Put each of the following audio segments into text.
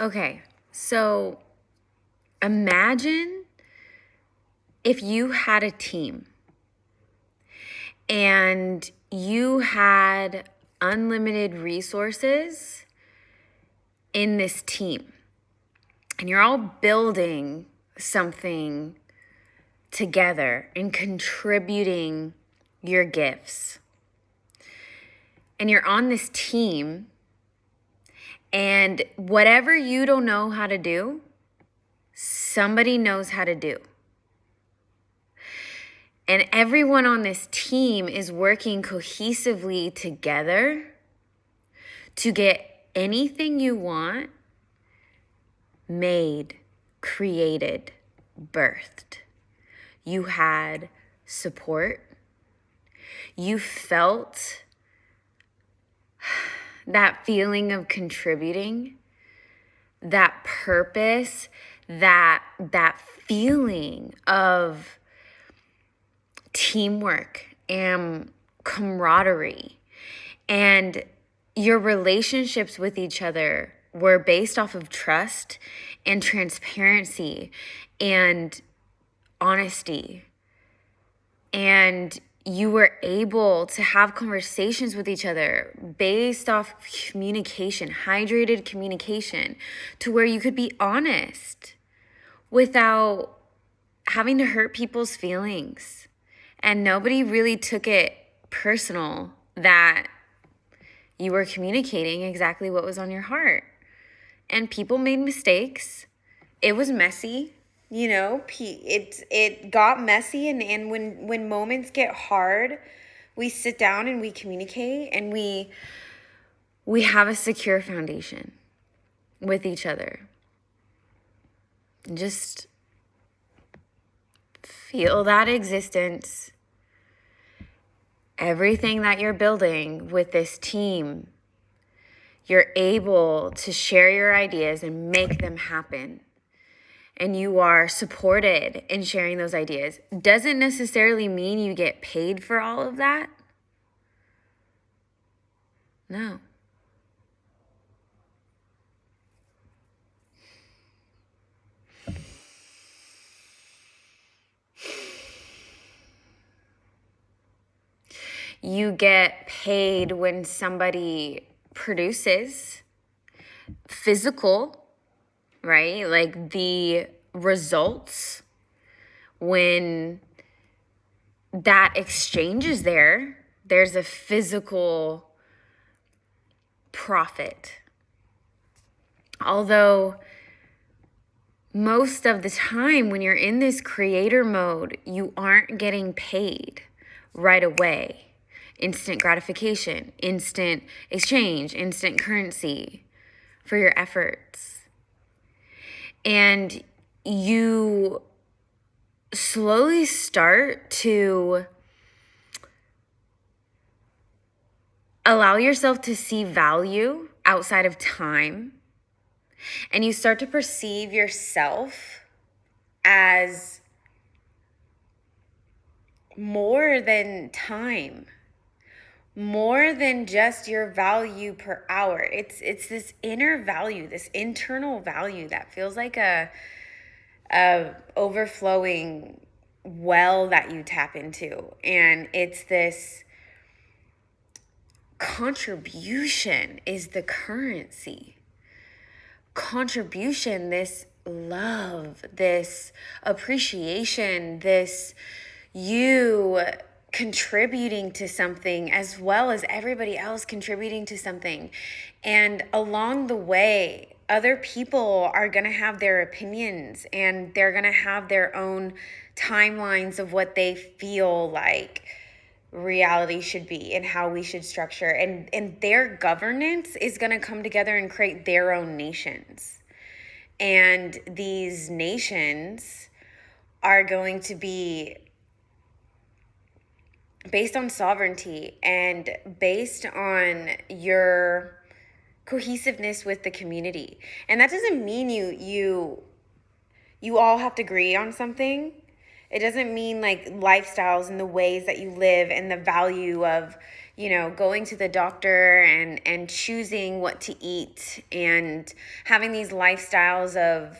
Okay, so imagine if you had a team and you had unlimited resources in this team, and you're all building something together and contributing your gifts. And you're on this team, and whatever you don't know how to do, somebody knows how to do. And everyone on this team is working cohesively together to get anything you want made, created, birthed. You had support. You felt that feeling of contributing, that purpose, that feeling of teamwork and camaraderie. And your relationships with each other were based off of trust and transparency and honesty. And you were able to have conversations with each other based off communication, hydrated communication, to where you could be honest without having to hurt people's feelings. And nobody really took it personal that you were communicating exactly what was on your heart. And people made mistakes. It was messy. It got messy, and when moments get hard, we sit down and we communicate, and we have a secure foundation with each other. And just feel that existence. Everything that you're building with this team, you're able to share your ideas and make them happen. And you are supported in sharing those ideas. Doesn't necessarily mean you get paid for all of that. No. You get paid when somebody produces physical, right? Like the results, when that exchange is there, there's a physical profit. Although most of the time when you're in this creator mode, you aren't getting paid right away. Instant gratification, instant exchange, instant currency for your efforts. And you slowly start to allow yourself to see value outside of time. And you start to perceive yourself as more than time, more than just your value per hour. It's this inner value, this internal value that feels like a overflowing well that you tap into. And it's this contribution is the currency. Contribution, this love, this appreciation, this you contributing to something as well as everybody else contributing to something. And along the way, other people are going to have their opinions, and they're going to have their own timelines of what they feel like reality should be and how we should structure, and their governance is going to come together and create their own nations. And these nations are going to be based on sovereignty and based on your cohesiveness with the community. And that doesn't mean you all have to agree on something. It doesn't mean like lifestyles and the ways that you live and the value of, going to the doctor and choosing what to eat and having these lifestyles of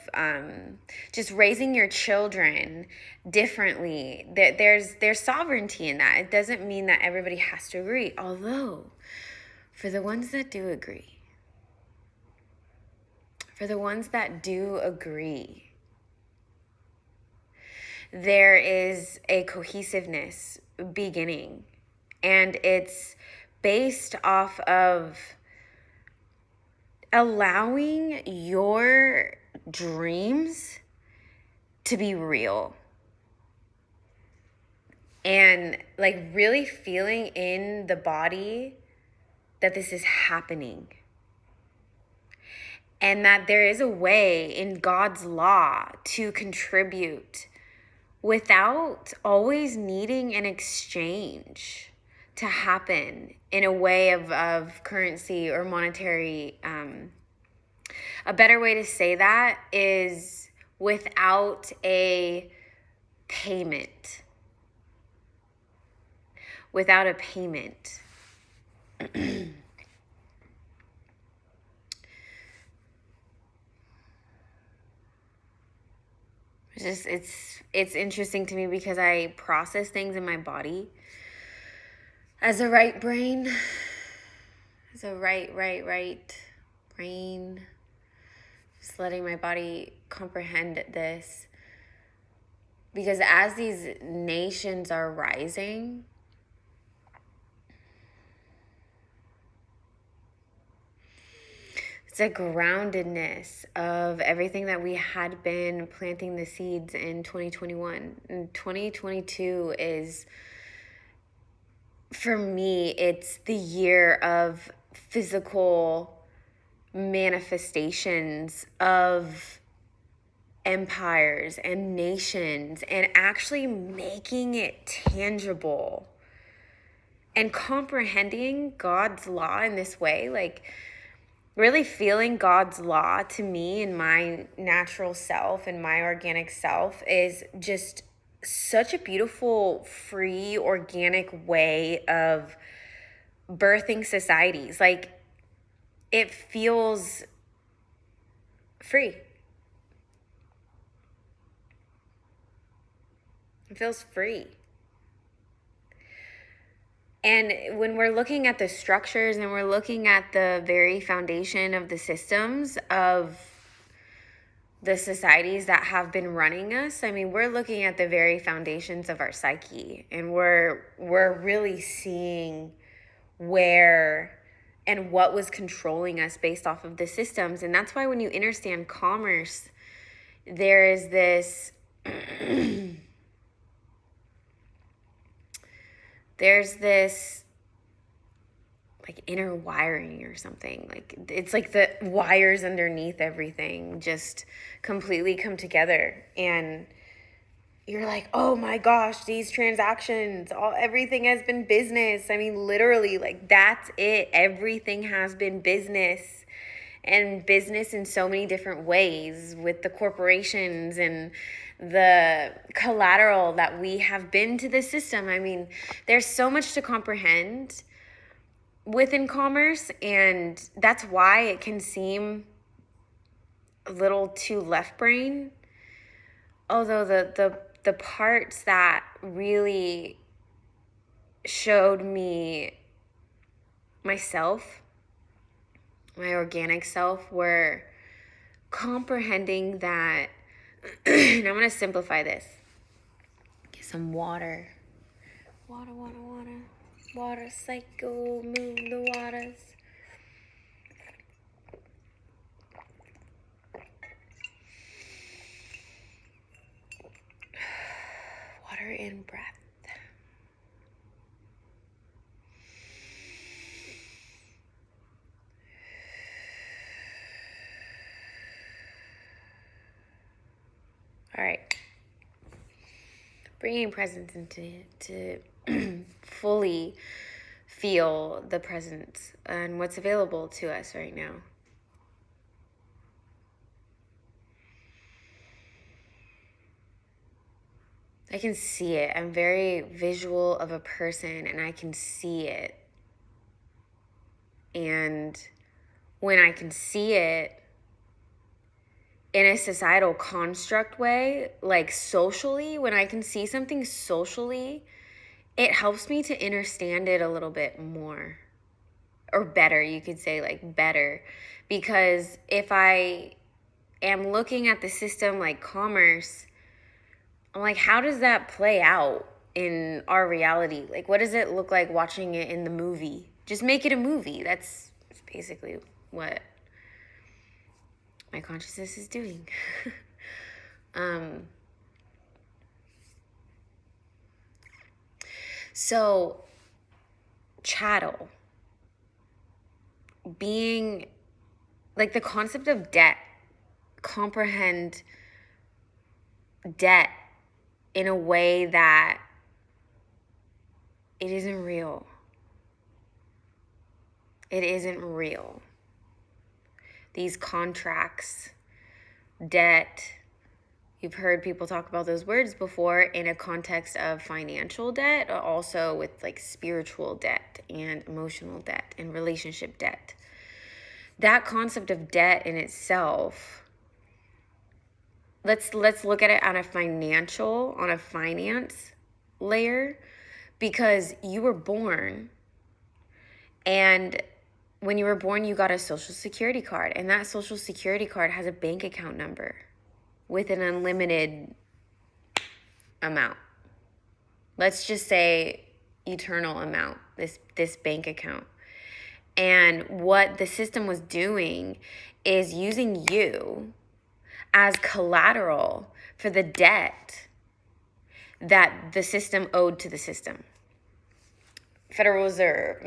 just raising your children differently. There's sovereignty in that. It doesn't mean that everybody has to agree, although for the ones that do agree, there is a cohesiveness beginning, and it's based off of allowing your dreams to be real and like really feeling in the body that this is happening, and that there is a way in God's law to contribute without always needing an exchange to happen in a way of currency or monetary. A better way to say that is without a payment. Without a payment. It's interesting to me because I process things in my body as a right brain, as a right brain, just letting my body comprehend this. Because as these nations are rising, it's a groundedness of everything that we had been planting the seeds in 2021. And 2022 is, for me, it's the year of physical manifestations of empires and nations, and actually making it tangible and comprehending God's law in this way. Like, really feeling God's law to me in my natural self and my organic self is just such a beautiful, free, organic way of birthing societies. Like, it feels free. It feels free. And when we're looking at the structures and we're looking at the very foundation of the systems of the societies that have been running us, I mean, we're looking at the very foundations of our psyche, and we're really seeing where and what was controlling us based off of the systems. And that's why when you understand commerce, there is this there's this like inner wiring or something. Like, it's like the wires underneath everything just completely come together, and you're like, oh my gosh, these transactions, everything has been business. I mean, literally, like, that's it. Everything has been business, and business in so many different ways with the corporations and the collateral that we have been to the system. I mean, there's so much to comprehend within commerce, and that's why it can seem a little too left brain. Although the parts that really showed me myself, my organic self, were comprehending that. And I'm going to simplify this. Get some water. Water cycle, move the waters. Water in breath. All right. Bringing presence into to fully feel the presence and what's available to us right now. I can see it. I'm very visual of a person, and I can see it. And when I can see it in a societal construct way, like socially, when I can see something socially, it helps me to understand it a little bit more, or better, you could say, like better. Because if I am looking at the system like commerce, I'm like, how does that play out in our reality? Like, what does it look like watching it in the movie? Just make it a movie. That's basically what my consciousness is doing. So, chattel, being like the concept of debt, comprehend debt in a way that it isn't real. It isn't real. These contracts, debt, you've heard people talk about those words before in a context of financial debt, also with like spiritual debt and emotional debt and relationship debt. That concept of debt in itself, let's look at it on a finance layer, because you were born, and when you were born, you got a social security card, and that social security card has a bank account number with an unlimited amount. Let's just say eternal amount, this bank account. And what the system was doing is using you as collateral for the debt that the system owed to the system. Federal Reserve,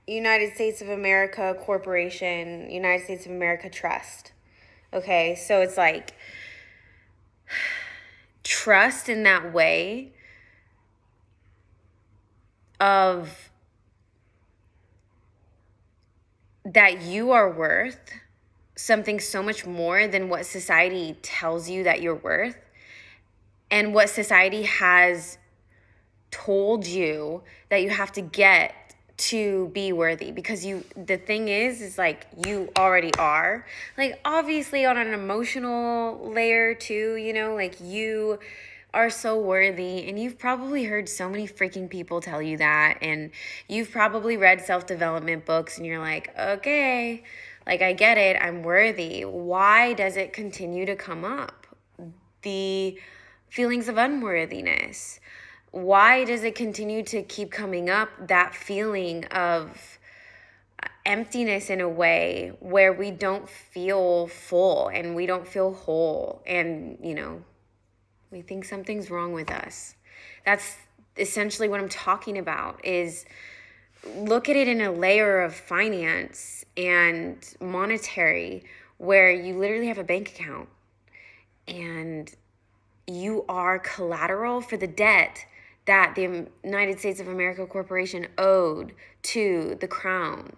United States of America Corporation, United States of America Trust. Okay, so it's like trust in that way of that you are worth something so much more than what society tells you that you're worth, and what society has told you that you have to get to be worthy. Because the thing is like, you already are, like, obviously on an emotional layer too, you know, like you are so worthy, and you've probably heard so many freaking people tell you that, and you've probably read self-development books, and you're like, okay, like, I get it, I'm worthy. Why does it continue to come up? The feelings of unworthiness. Why does it continue to keep coming up, that feeling of emptiness in a way where we don't feel full and we don't feel whole, and, you know, we think something's wrong with us? That's essentially what I'm talking about, is look at it in a layer of finance and monetary, where you literally have a bank account and you are collateral for the debt that the United States of America Corporation owed to the crown.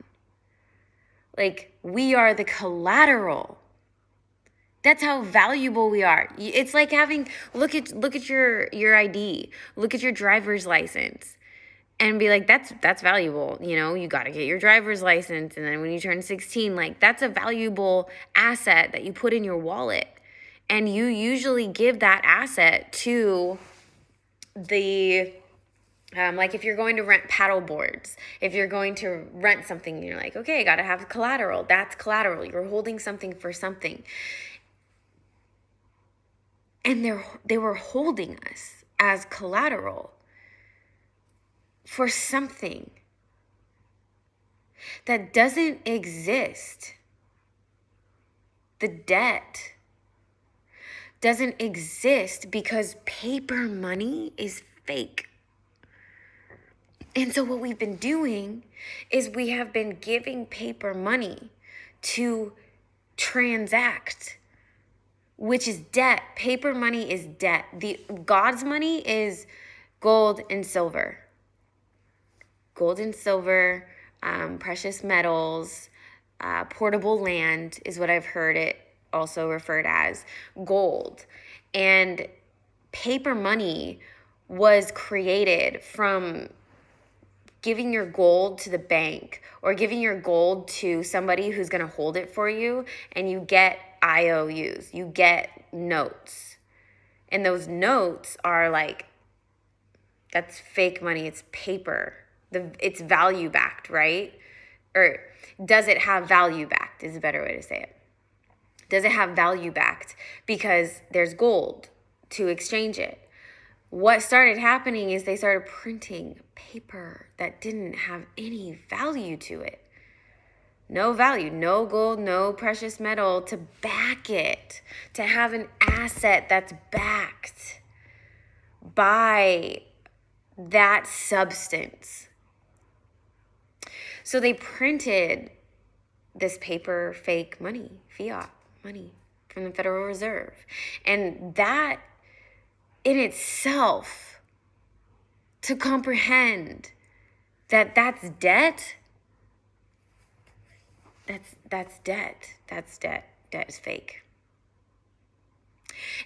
Like, we are the collateral. That's how valuable we are. It's like having, look at your ID, look at your driver's license, and be like, that's valuable. You know, you got to get your driver's license, and then when you turn 16, like, that's a valuable asset that you put in your wallet, and you usually give that asset to the like, if you're going to rent paddle boards, if you're going to rent something, you're like, okay, I got to have collateral. That's collateral. You're holding something for something. And they were holding us as collateral for something that doesn't exist. The debt doesn't exist because paper money is fake. And so what we've been doing is we have been giving paper money to transact, which is debt. Paper money is debt. God's money is gold and silver. Gold and silver, precious metals, portable land is what I've heard it also referred as. Gold. And paper money was created from giving your gold to the bank or giving your gold to somebody who's going to hold it for you, and you get IOUs, you get notes. And those notes are like, that's fake money. It's paper. It's value backed, right? Or does it have value backed is a better way to say it. Does it have value backed? Because there's gold to exchange it. What started happening is they started printing paper that didn't have any value to it. No value, no gold, no precious metal to back it, to have an asset that's backed by that substance. So they printed this paper fake money, fiat money from the Federal Reserve. And that in itself, to comprehend that that's debt, that's debt. That's debt. Debt is fake.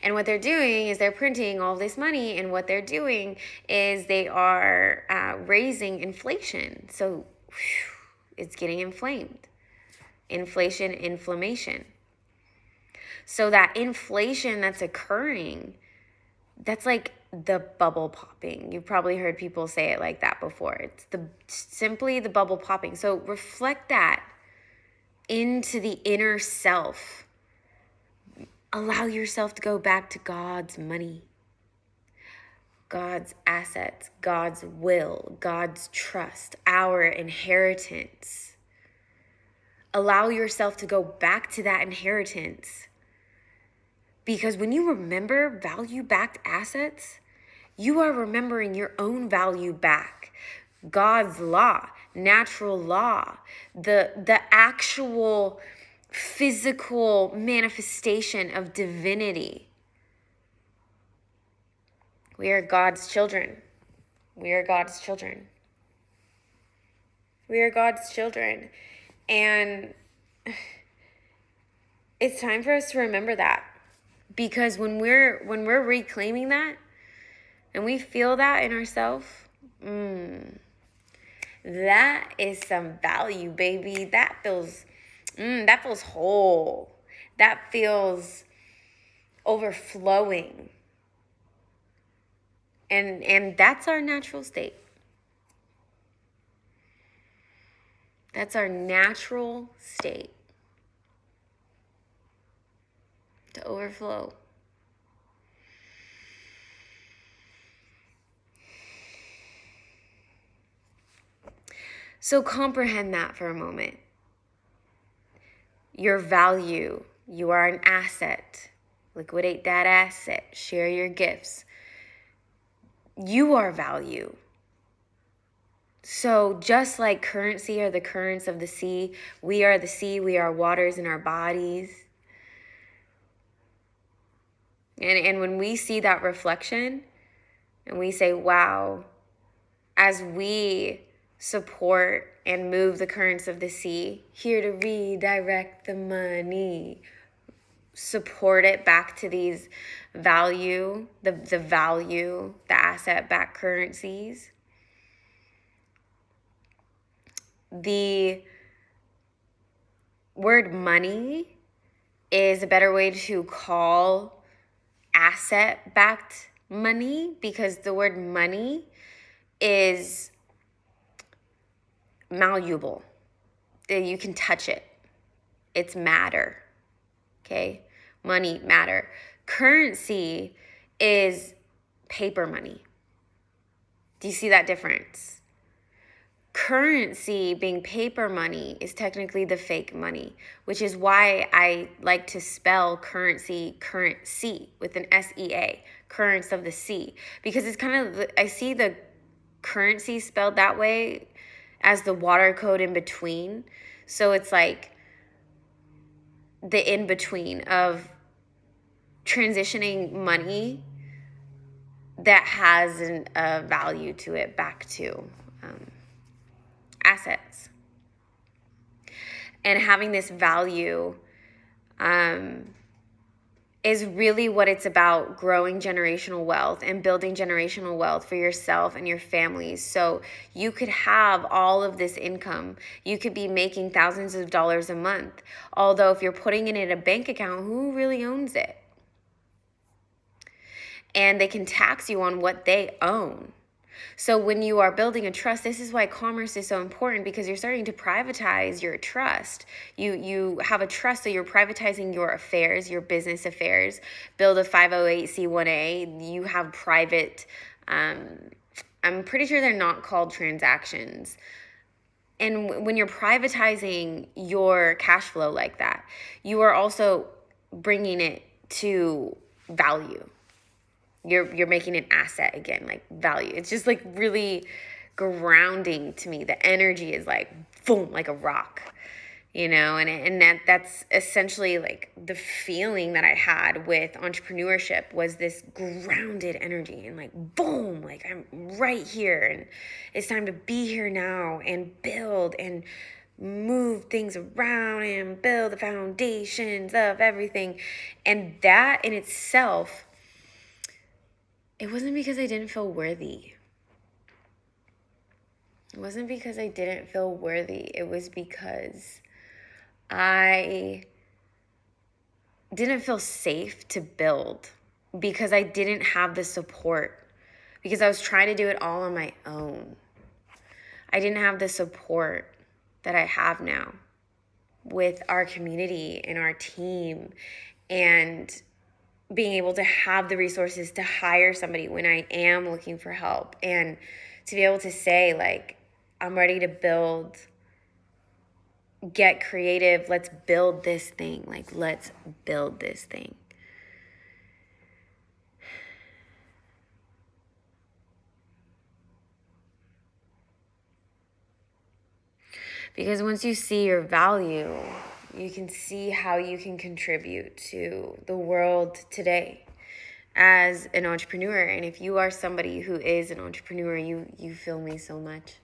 And what they're doing is they're printing all this money, and what they're doing is they are raising inflation. So it's getting inflamed. Inflation, inflammation. So that inflation that's occurring, that's like the bubble popping. You've probably heard people say it like that before. It's simply the bubble popping. So reflect that into the inner self. Allow yourself to go back to God's money, God's assets, God's will, God's trust, our inheritance. Allow yourself to go back to that inheritance. Because when you remember value-backed assets, you are remembering your own value back. God's law, natural law, the actual physical manifestation of divinity. We are God's children. We are God's children. We are God's children. And it's time for us to remember that. Because when we're reclaiming that and we feel that in ourselves, that is some value, baby. That feels whole. That feels overflowing. And that's our natural state. That's our natural state. To overflow. So comprehend that for a moment. Your value, you are an asset. Liquidate that asset. Share your gifts. You are value. So just like currency are the currents of the sea, we are the sea, we are waters in our bodies. And when we see that reflection and we say, wow, as we support and move the currents of the sea, here to redirect the money, support it back to these value, the value, the asset-backed currencies. The word money is a better way to call asset-backed money, because the word money is malleable. You can touch it. It's matter. Okay? Money, matter. Currency is paper money. Do you see that difference? Currency being paper money is technically the fake money, which is why I like to spell currency with an S-E-A, currents of the sea, because it's kind of, I see the currency spelled that way as the water code in between. So it's like the in between of transitioning money that has a value to it back to assets. And having this value, it is really what it's about, growing generational wealth and building generational wealth for yourself and your families. So you could have all of this income. You could be making thousands of dollars a month. Although if you're putting it in a bank account, who really owns it? And they can tax you on what they own. So when you are building a trust, this is why commerce is so important, because you're starting to privatize your trust. You have a trust, so you're privatizing your affairs, your business affairs. Build a 508c1a. You have private, I'm pretty sure they're not called transactions. And when you're privatizing your cash flow like that, you are also bringing it to value. You're making an asset again, like value. It's just like really grounding to me. The energy is like boom, like a rock, and that's essentially like the feeling that I had with entrepreneurship, was this grounded energy and like boom, like I'm right here and it's time to be here now and build and move things around and build the foundations of everything. And that in itself, it wasn't because I didn't feel worthy. It wasn't because I didn't feel worthy. It was because I didn't feel safe to build, because I didn't have the support, because I was trying to do it all on my own. I didn't have the support that I have now with our community and our team, and being able to have the resources to hire somebody when I am looking for help, and to be able to say, like, I'm ready to build, get creative, let's build this thing. Like, let's build this thing. Because once you see your value, you can see how you can contribute to the world today as an entrepreneur. And if you are somebody who is an entrepreneur, you feel me so much.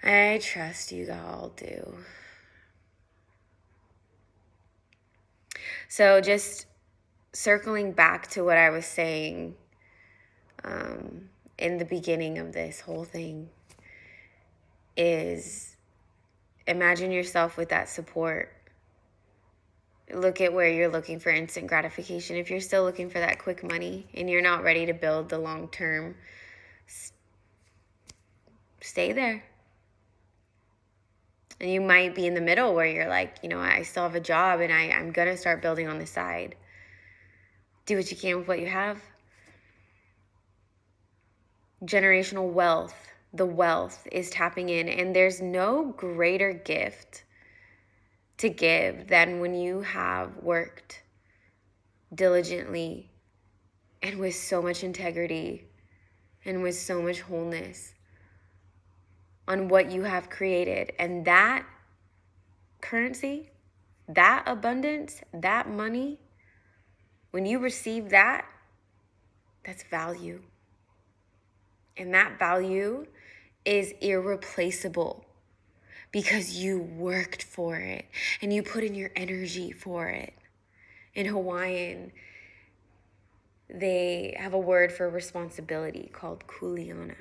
I trust you all do. So just circling back to what I was saying in the beginning of this whole thing is, imagine yourself with that support. Look at where you're looking for instant gratification. If you're still looking for that quick money and you're not ready to build the long term, stay there. And you might be in the middle where you're like, I still have a job and I'm going to start building on the side. Do what you can with what you have. Generational wealth, the wealth is tapping in. And there's no greater gift to give than when you have worked diligently and with so much integrity and with so much wholeness on what you have created. And that currency, that abundance, that money, when you receive that, that's value. And that value is irreplaceable because you worked for it and you put in your energy for it. In Hawaiian, they have a word for responsibility called kuleana.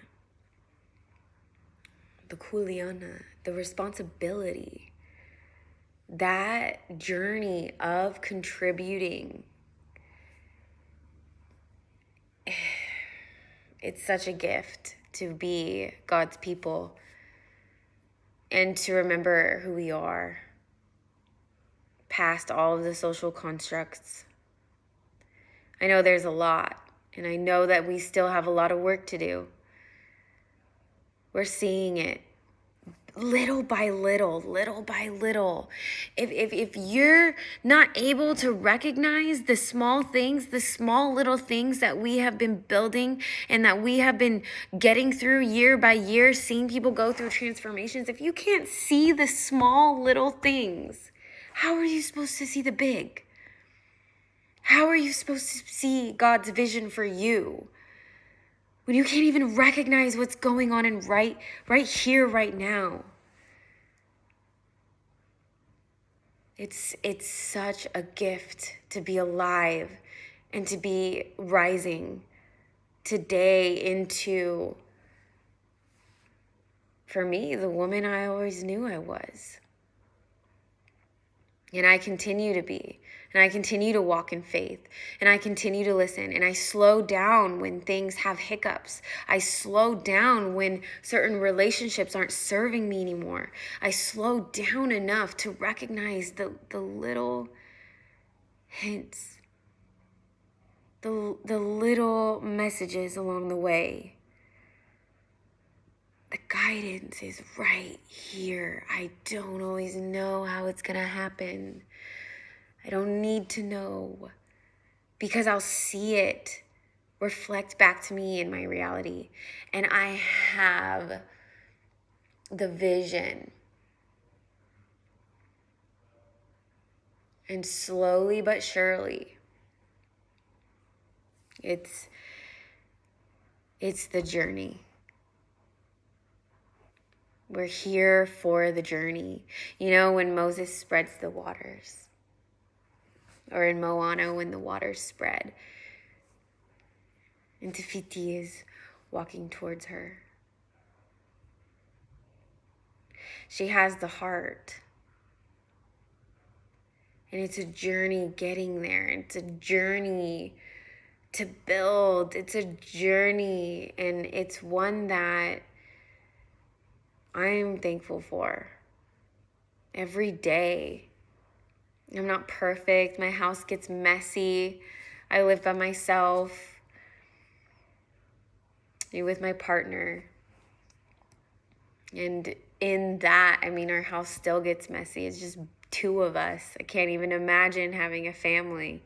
The kuleana, the responsibility, that journey of contributing, it's such a gift to be God's people and to remember who we are past all of the social constructs. I know there's a lot, and I know that we still have a lot of work to do. We're seeing it little by little, little by little. If you're not able to recognize the small things, the small little things that we have been building and that we have been getting through year by year, seeing people go through transformations, if you can't see the small little things, how are you supposed to see the big? How are you supposed to see God's vision for you when you can't even recognize what's going on in right here, right now? It's such a gift to be alive and to be rising today into, for me, the woman I always knew I was. And I continue to be. And I continue to walk in faith. And I continue to listen. And I slow down when things have hiccups. I slow down when certain relationships aren't serving me anymore. I slow down enough to recognize the little hints, the little messages along the way. The guidance is right here. I don't always know how it's going to happen. I don't need to know, because I'll see it reflect back to me in my reality. And I have the vision. And slowly but surely, it's the journey. We're here for the journey. You know, when Moses spreads the waters, or in Moana, when the waters spread, and Tafiti is walking towards her. She has the heart. And it's a journey getting there. It's a journey to build. It's a journey, and it's one that I'm thankful for every day. I'm not perfect. My house gets messy. I live by myself. I'm with my partner. And in that, I mean, our house still gets messy. It's just two of us. I can't even imagine having a family.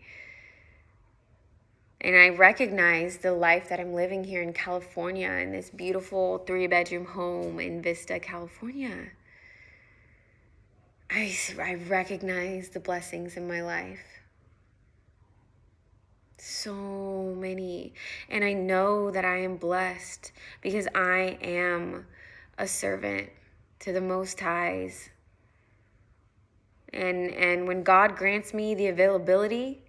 And I recognize the life that I'm living here in California, in this beautiful 3-bedroom home in Vista, California. I recognize the blessings in my life. So many. And I know that I am blessed because I am a servant to the Most High's. And when God grants me the availability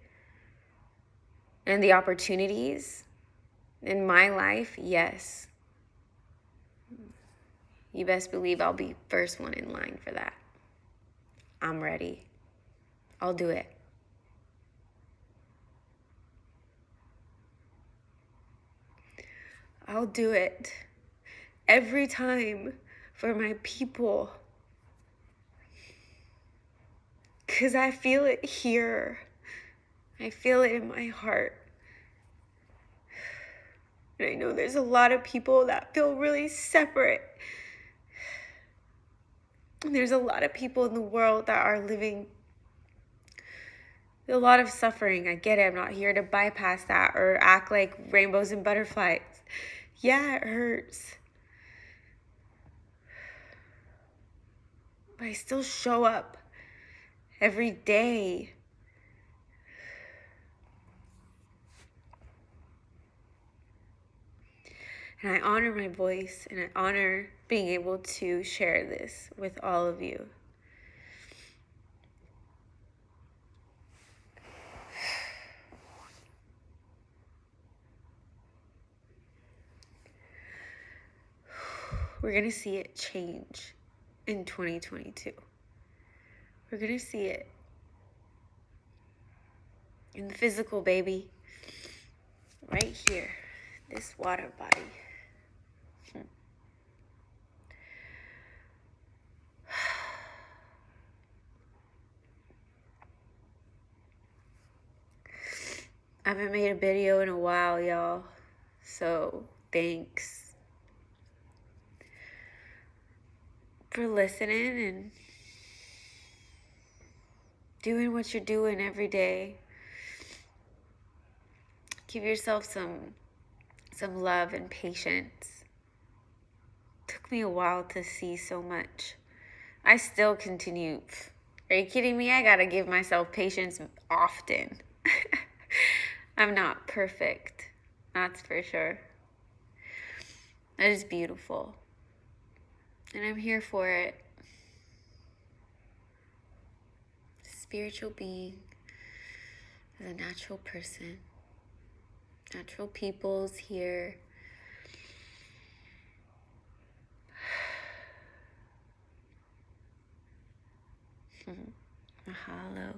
and the opportunities in my life, yes, you best believe I'll be first one in line for that. I'm ready. I'll do it. I'll do it every time for my people. Because I feel it here. I feel it in my heart. And I know there's a lot of people that feel really separate. And there's a lot of people in the world that are living a lot of suffering. I get it. I'm not here to bypass that or act like rainbows and butterflies. Yeah, it hurts. But I still show up every day. And I honor my voice, and I honor being able to share this with all of you. We're going to see it change in 2022. We're going to see it in the physical, baby. Right here, this water body. I haven't made a video in a while, y'all. So, thanks for listening and doing what you're doing every day. Give yourself some love and patience. It took me a while to see so much. I still continue. Are you kidding me? I gotta give myself patience often. I'm not perfect, that's for sure. That is beautiful. And I'm here for it. spiritual being, as a natural person. Natural peoples here. Mahalo.